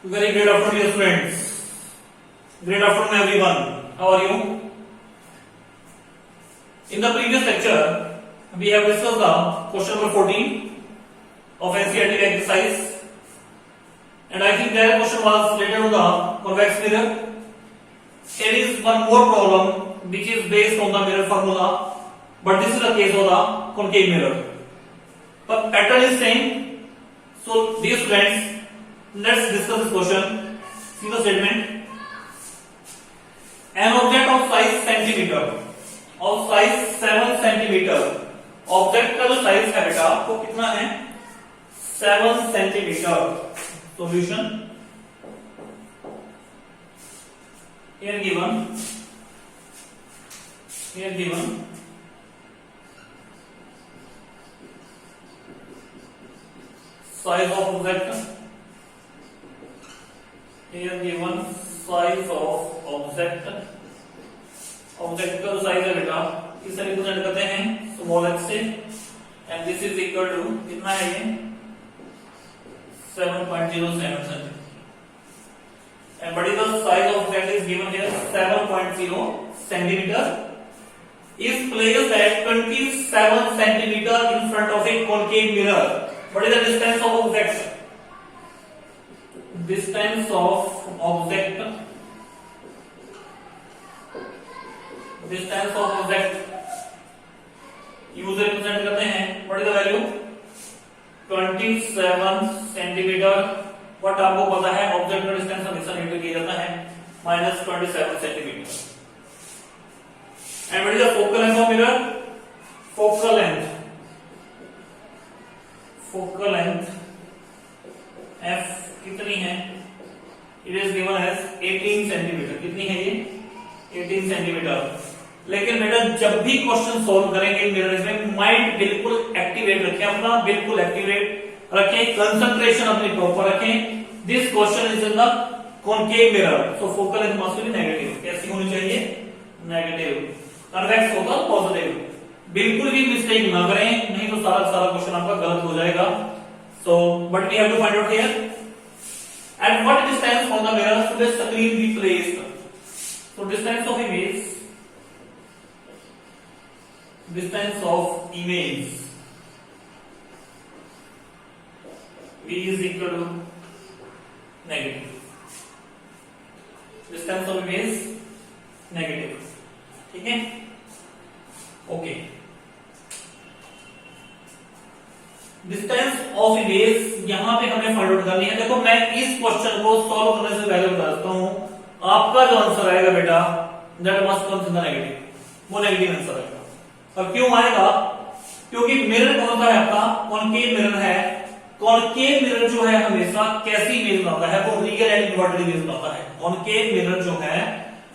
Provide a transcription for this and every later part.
Very great afternoon, dear students. Great afternoon, everyone. How are you? In the previous lecture, we have discussed the question number 14 of NCERT exercise, and I think that question was related to the convex mirror. Here is one more problem which is based on the mirror formula, but this is the case of the concave mirror. But pattern is same. So, dear students, let's discuss this question. See the statement. An object of size centimeter, of size 7 centimetre, object का जो size है बेटा वो कितना है 7 centimetre. Solution here given size of object, here given size of object का जो size है बेटा किससे रिप्रेजेंट करते हैं स्मॉल x से, and this is equal to कितना है ये 7.07 centimetre. And what is the size of object is given here 7.0 centimeter is placed at 27 centimeter in front of a concave mirror. What is the distance of object? Distance of object use represent करते हैं. What is the value 27 centimetre. What आपको पता है object का distance हमेशा negative किया जाता है -27 centimetre. And what is the focal length of mirror? Focal length f कितनी है? It is given as 18 centimetre. कितनी है ये 18 सेंटीमीटर. लेकिन बेटा जब भी क्वेश्चन सॉल्व करेंगे मिरर में माइंड बिल्कुल एक्टिवेट रखें, अपना बिल्कुल एक्टिवेट रखें, कंसंट्रेशन अपनी प्रॉपर रखें. This question is in the concave mirror, so focal length must be negative. कैसी होनी चाहिए? नेगेटिव. कन्वेक्स होगा पॉजिटिव. बिल्कुल भी मिस्टेक ना करें, नहीं तो सारा क्वेश्चन आपका गलत हो जाएगा. So but we have to find out here at what distance from the mirror should the screen be placed. So distance of image V is equal to negative. Distance of image negative. ठीक है? Okay. Distance of image यहां पे हमें find out करनी है. देखो मैं इस क्वेश्चन को सॉल्व करने से पहले बता देता हूं, आपका जो आंसर आएगा बेटा that must come in the negative. वो नेगेटिव आंसर आएगा. और क्यों आएगा? क्योंकि मिरर कौन सा है आपका? कॉनकेव मिरर है. कॉनकेव मिरर जो है हमेशा कैसी इमेज बनाता है? वो रियल एंड इन्वर्टेड इमेज बनाता है. कॉनकेव मिरर जो है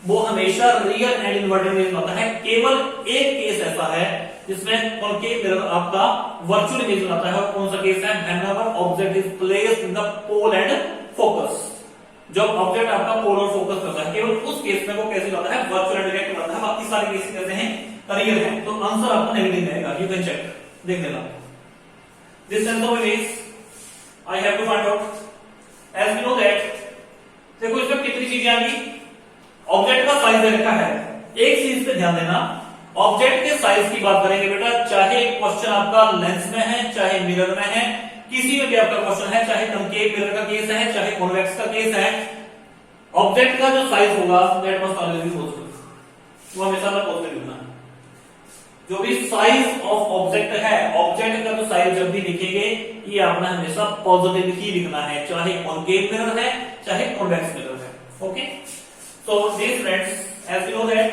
वो हमेशा रियल एंड इन्वर्टेड इमेज बनाता है. केवल एक केस ऐसा है जिसमें कॉनकेव मिरर आपका वर्चुअल इमेज बनाता है. और कौन सा केस है? Whenever object is placed in the pole and focus. जब ऑब्जेक्ट आपका पोल और फोकस करता है केवल उस केस में वो कैसे बनाता है? वर्चुअल एंड डायरेक्ट बनाता है. बाकी सारे केसेस कैसे हैं? रियल है. तो आंसर आपका नेगेटिव आएगा. यू कैन चेक, देख लेना. Distance of image I have to find out as we know that. देखो इसमें कितनी चीजें आ गई. ऑब्जेक्ट का साइज दे रखा है. एक चीज पे ध्यान देना, ऑब्जेक्ट के साइज की बात करेंगे बेटा, चाहे क्वेश्चन आपका लेंस में है चाहे मिरर में है, किसी में भी आपका क्वेश्चन है, चाहे कॉनकेव मिरर का केस है चाहे कॉन्वेक्स का केस है, ऑब्जेक्ट का जो साइज होगा that must always be positive. वो हमेशा पॉजिटिव होना है. जो भी साइज ऑफ ऑब्जेक्ट है, ऑब्जेक्ट का जो साइज जब भी लिखेंगे ये आपने हमेशा पॉजिटिव ही लिखना है, चाहे कॉनकेव मिरर है चाहे कॉन्वेक्स मिरर है. Okay. So dear friends, as you know that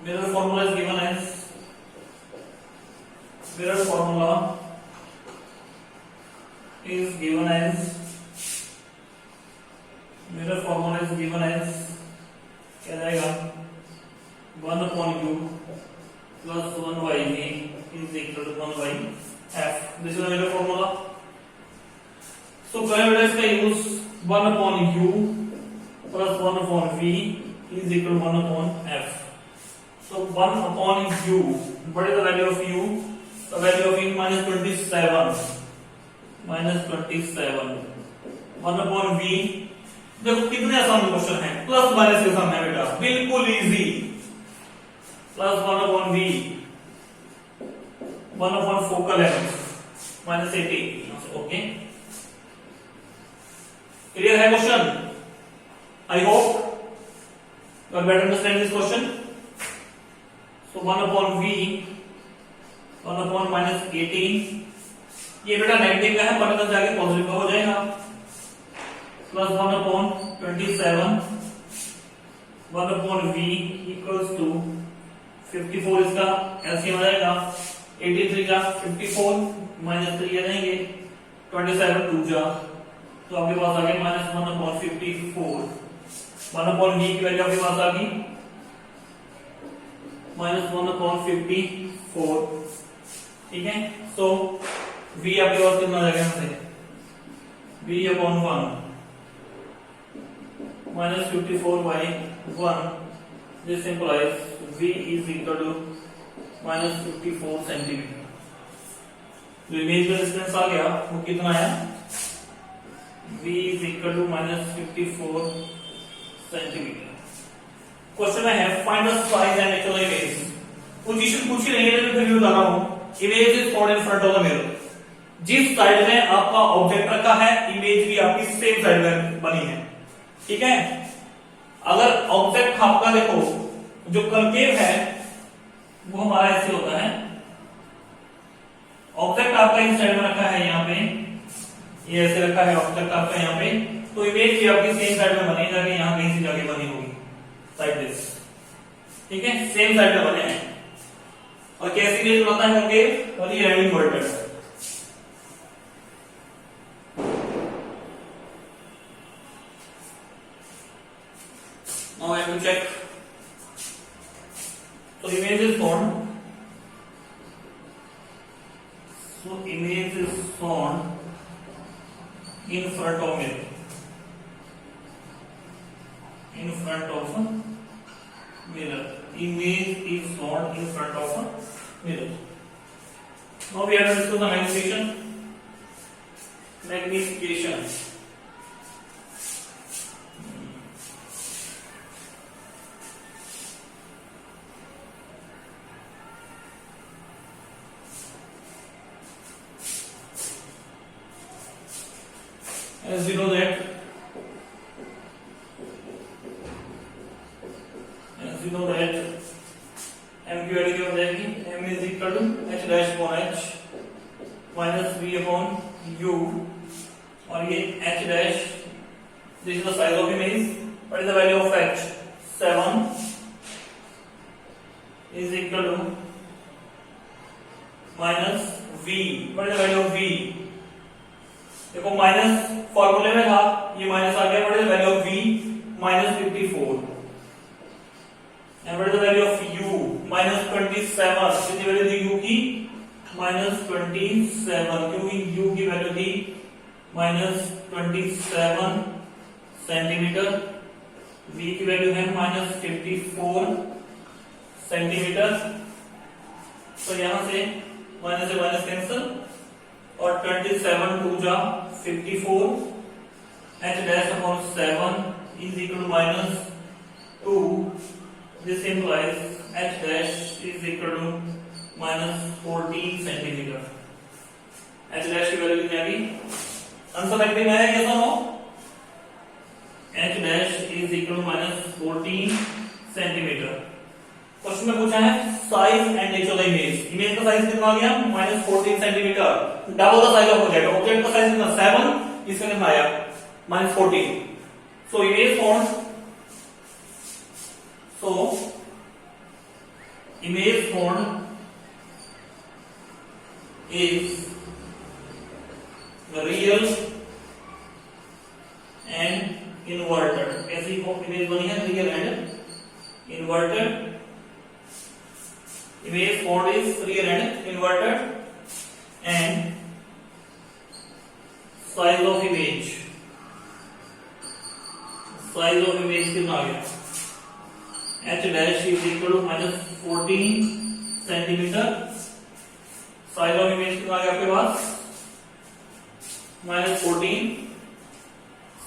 mirror formula is given as mirror formula is given as क्या रहेगा 1/u plus 1/v is equal to 1/f. This is the mirror formula. So current का use 1/u plus 1/v is equal to 1/f. So 1/u, what is the value of u? Value of E -27 1 upon v। देखो कितने आसान question है, plus minus के सम है बेटा, बिल्कुल easy. Plus 1 upon v 1 upon focal length -80। Okay, clear है question? I hope you are better understand this question. So 1 upon v 1 upon -18, ये बेटा नेगेटिव का है, पर अंदर जाके पॉजिटिव का हो जाएगा। Plus 1 upon 27 1 upon v equals to 54, इसका एलसीएम आ जाएगा 83 का 54 -3 आ जाएंगे 27 2 जा, तो आपके पास आ गया -1 अपॉन 54। 1 अपॉन v की वैल्यू आपके पास आ गई -1 अपॉन 54। ठीक है, सो v आपके पास कितना आ जाएगा यहाँ से, v upon 1 -54/1, this implies v is equal to -54 centimetre. जो इमेज का डिस्टेंस आ गया वो कितना आया, v is equal to -54 centimetre. Question में है find the size and actual image. Position पूछ ही रही है, तो फिर भी बता रहा हूं, image is found in front of the mirror. जिस साइड में आपका ऑब्जेक्ट रखा है, इमेज भी आपकी सेम साइड में बनी है। ठीक है, अगर ऑब्जेक्ट आपका देखो जो कंकेव है वो हमारा ऐसे होता है, ऑब्जेक्ट आपका इस साइड में रखा है, यहाँ पे ये ऐसे रखा है ऑब्जेक्ट आपका यहाँ पे, तो इमेज भी आपकी सेम साइड में बनी, जाके यहाँ कहीं से जाके बनी होगी लाइक दिस। ठीक है, सेम साइड में बने हैं। और कैसी इमेज बनाता है कंकेव, और ये red inverted. Now I have to check. So image is formed. So image is formed in front of mirror. In front of a mirror. Image is formed in front of a mirror. Now we have to discuss the magnification. Magnification. As you know that m की value क्या हो जाएगी, m is equal to h dash upon h minus v upon u, और ये h dash, this is the size of image. What is the value of h? 7 is equal to minus v. What is the value of v? देखो minus फॉर्मूले में था, ये minus आ गया। What is the value of v? -54। And what is the value of u? -27। कितनी value थी u की? -27। क्योंकि u की वैल्यू थी -27 सेंटीमीटर, v की वैल्यू है -54 सेंटीमीटर। तो यहां से माइनस से माइनस कैंसिल, और 27 2 जा 54, h dash upon 7 is equal to -2. This implies h dash is equal to -14 centimetre. h dash की वैल्यू कितनी आ गई? आंसर नेगेटिव है, yes or no? h dash is equal to -14 centimetre. Question में पूछा है size and nature image. Image का size कितना आ गया? -14 centimetre, double the size of object. Object का साइज कितना? 7, इसमें कितना आया? -14। So image formed, image formed is real and inverted. ऐसी इमेज बनी है, real and inverted. Image formed is real and inverted, and size of image कितना आ गया? h dash is equal to -14 centimetre. Size of image कितना आ गया आपके पास -14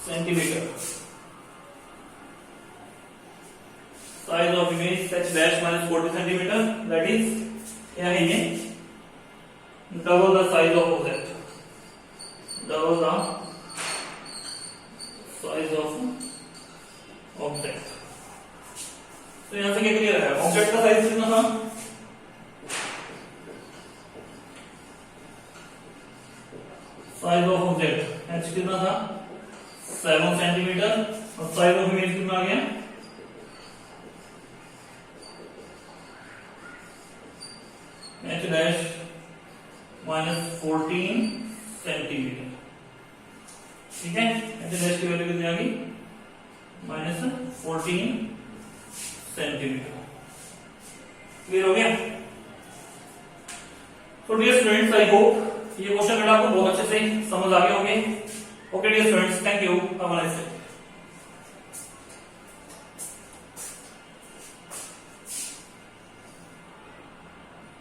centimetre. Size of image h dash -40 centimetre, that is क्या है ये, double the size of object, double the size of object. तो यहां से क्या क्लियर है, ऑब्जेक्ट का साइज कितना था, साइज ऑफ ऑब्जेक्ट h कितना था 7 सेंटीमीटर, और साइज ऑफ इमेज कितना आ गया h डैश -14 सेंटीमीटर। ठीक है, h डैश की वैल्यू कितनी आ गई -14 सेंटीमीटर। क्लियर हो गया। तो डियर स्टूडेंट्स, आई होप ये क्वेश्चन आपको बहुत अच्छे से समझ आ गए होंगे। Okay dear students, thank you, have a nice day.